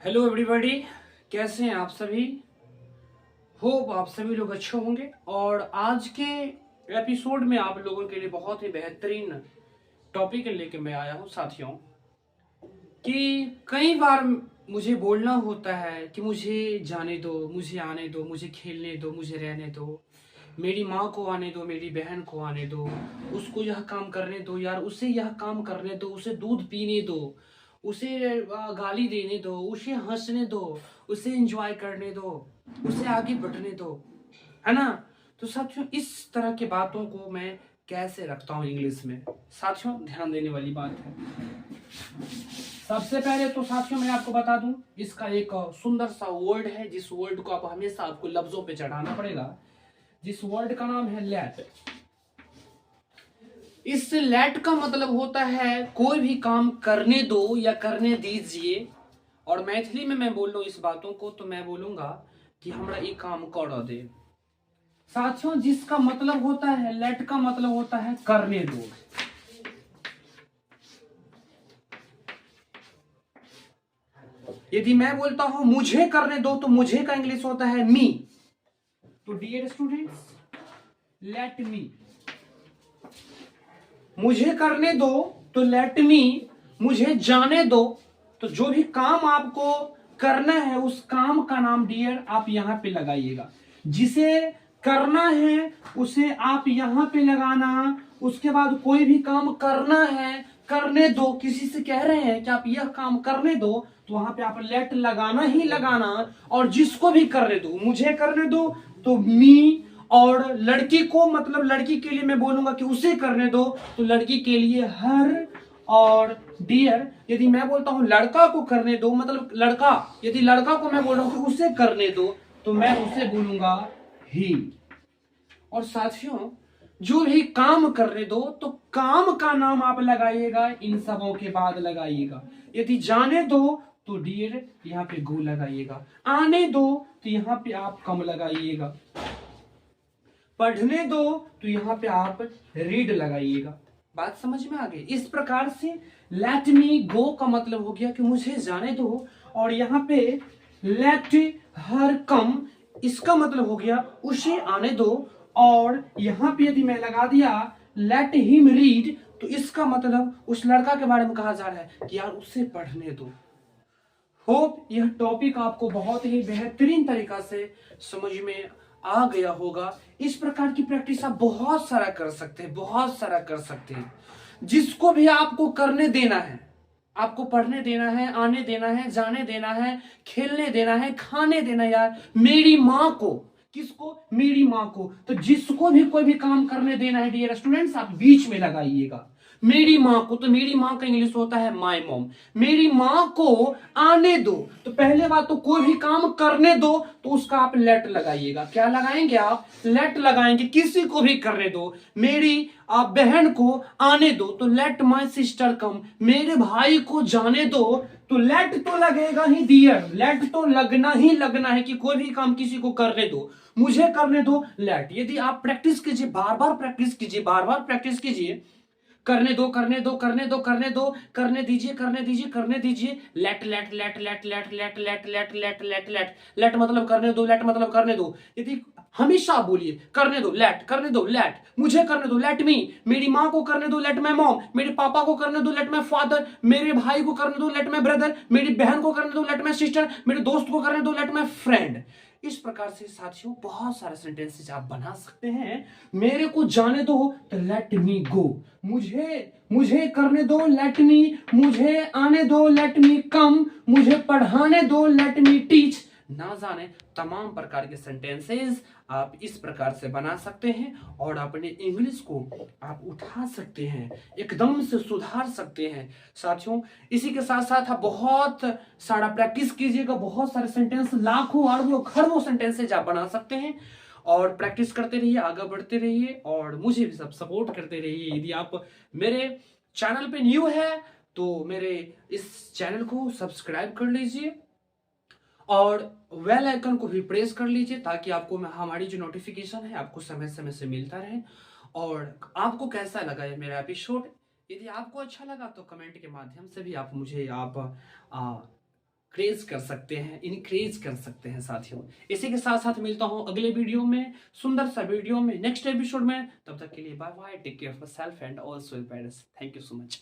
Hello everybody, कैसे हैं आप सभी। होप आप सभी लोग अच्छे होंगे। और आज के एपिसोड में आप लोगों के लिए बहुत ही बेहतरीन टॉपिक लेके मैं आया हूं साथियों, कि कई बार मुझे बोलना होता है कि मुझे जाने दो, मुझे आने दो, मुझे खेलने दो, मुझे रहने दो, मेरी माँ को आने दो, मेरी बहन को आने दो, उसको यह काम करने दो यार, उसे यह काम करने दो, उसे दूध पीने दो, उसे गाली देने दो, उसे हंसने दो, उसे एंजॉय करने दो, उसे आगे बढ़ने दो, है ना। तो साथियों, इस तरह की बातों को मैं कैसे रखता हूँ इंग्लिश में, साथियों ध्यान देने वाली बात है। सबसे पहले तो साथियों मैं आपको बता दूं, इसका एक सुंदर सा वर्ड है, जिस वर्ड को आप हमेशा आपको लफ्जों पे चढ़ाना पड़ेगा, जिस वर्ड का नाम है लेट। इस लेट का मतलब होता है कोई भी काम करने दो या करने दीजिए। और मैथिली में मैं बोल रहा हूं इस बातों को, तो मैं बोलूंगा कि हमरा ये काम कर दे। साथियों, जिसका मतलब होता है लेट का मतलब होता है करने दो। यदि मैं बोलता हूं मुझे करने दो, तो मुझे का इंग्लिश होता है मी। तो डियर स्टूडेंट्स, लेट मी। मुझे करने दो तो लेट मी, मुझे जाने दो। तो जो भी काम आपको करना है उस काम का नाम डियर आप यहां पे लगाइएगा। जिसे करना है उसे आप यहां पे लगाना। उसके बाद कोई भी काम करना है, करने दो, किसी से कह रहे हैं कि आप यह काम करने दो, तो वहां पे आप लेट लगाना ही लगाना। और जिसको भी करने दो, मुझे करने दो तो मी, और लड़की को मतलब लड़की के लिए मैं बोलूंगा कि उसे करने दो, तो लड़की के लिए हर। और डियर, यदि मैं बोलता हूं लड़का को करने दो, मतलब लड़का, यदि लड़का को मैं बोल रहा हूं कि उसे करने दो, तो मैं उसे बोलूंगा ही। और साथियों, जो भी काम करने दो तो काम का नाम आप लगाइएगा, इन सबों के बाद लगाइएगा। यदि जाने दो तो डियर यहाँ पे गो लगाइएगा, आने दो तो यहाँ पे आप कम लगाइएगा, पढ़ने दो तो यहाँ पे आप रीड लगाइएगा। बात समझ में आ गई। इस प्रकार से लेट मी गो का मतलब हो गया कि मुझे जाने दो, और यहाँ पे लेट हर कम, इसका मतलब हो गया उसे आने दो। और यहाँ पे यदि मैं लगा दिया लेट हिम रीड, तो इसका मतलब उस लड़का के बारे में कहा जा रहा है कि यार उसे पढ़ने दो। होप यह टॉपिक आपको बहुत ही बेहतरीन तरीका से समझ में आ गया होगा। इस प्रकार की प्रैक्टिस आप बहुत सारा कर सकते हैं, बहुत सारा कर सकते हैं। जिसको भी आपको करने देना है, आपको पढ़ने देना है, आने देना है, जाने देना है, खेलने देना है, खाने देना है, यार मेरी माँ को, किसको, मेरी माँ को। तो जिसको भी कोई भी काम करने देना है डियर स्टूडेंट्स, आप बीच में लगाइएगा मेरी माँ को। तो मेरी माँ का इंग्लिश होता है माय मॉम। मेरी माँ को आने दो, तो पहले बात तो कोई भी काम करने दो तो उसका आप लेट लगाइएगा। क्या लगाएंगे आप? लेट लगाएंगे। किसी को भी करने दो, मेरी आप बहन को आने दो तो लेट माय सिस्टर कम, मेरे भाई को जाने दो तो लेट तो लगेगा ही डियर, लेट तो लगना ही लगना है कि कोई भी काम किसी को करने दो, मुझे करने दो लेट। यदि आप प्रैक्टिस कीजिए, बार बार प्रैक्टिस कीजिए, बार बार प्रैक्टिस कीजिए, करने दो, करने दो, करने दो, करने दो, करने दीजिए, करने दीजिए, करने दीजिए, late late late late late late late late late late late. Late मतलब करने दो, लेट मतलब करने दो। यदि हमेशा बोलिए करने दो लेट, करने दो लेट, मुझे करने दो लेट मी, मेरी माँ को करने दो लेट माय मॉम, मेरे पापा को करने दो लेट माय फादर, मेरे भाई को करने दो लेट माय ब्रदर, मेरी बहन को करने दो लेट माय सिस्टर, मेरे दोस्त को करने दो लेट माय फ्रेंड। इस प्रकार से साथियों बहुत सारे सेंटेंसेस आप बना सकते हैं। मेरे को जाने दो तो लेट मी गो, मुझे मुझे करने दो लेट मी, मुझे आने दो लेट मी कम, मुझे पढ़ाने दो लेट मी टीच। ना जाने तमाम प्रकार के सेंटेंसेस आप इस प्रकार से बना सकते हैं, और अपने इंग्लिश को आप उठा सकते हैं, एकदम से सुधार सकते हैं साथियों। इसी के साथ साथ आप बहुत सारा प्रैक्टिस कीजिएगा, बहुत सारे सेंटेंस, लाखों अरबों खरबों सेंटेंसेज आप बना सकते हैं। और प्रैक्टिस करते रहिए, आगे बढ़ते रहिए, और मुझे भी सब सपोर्ट करते रहिए। यदि आप मेरे चैनल पे न्यू है तो मेरे इस चैनल को सब्सक्राइब कर लीजिए, और बेल आइकन को भी प्रेस कर लीजिए, ताकि आपको हमारी जो नोटिफिकेशन है आपको समय समय से मिलता रहे। और आपको कैसा लगा ये मेरा एपिसोड? यदि आपको अच्छा लगा तो कमेंट के माध्यम से भी आप मुझे क्रेज कर सकते हैं, इनक्रेज कर सकते हैं साथियों। इसी के साथ साथ मिलता हूं अगले वीडियो में, सुंदर सा वीडियो में, नेक्स्ट एपिसोड में। तब तक के लिए bye bye, take care of yourself and also your parents. Thank you so much.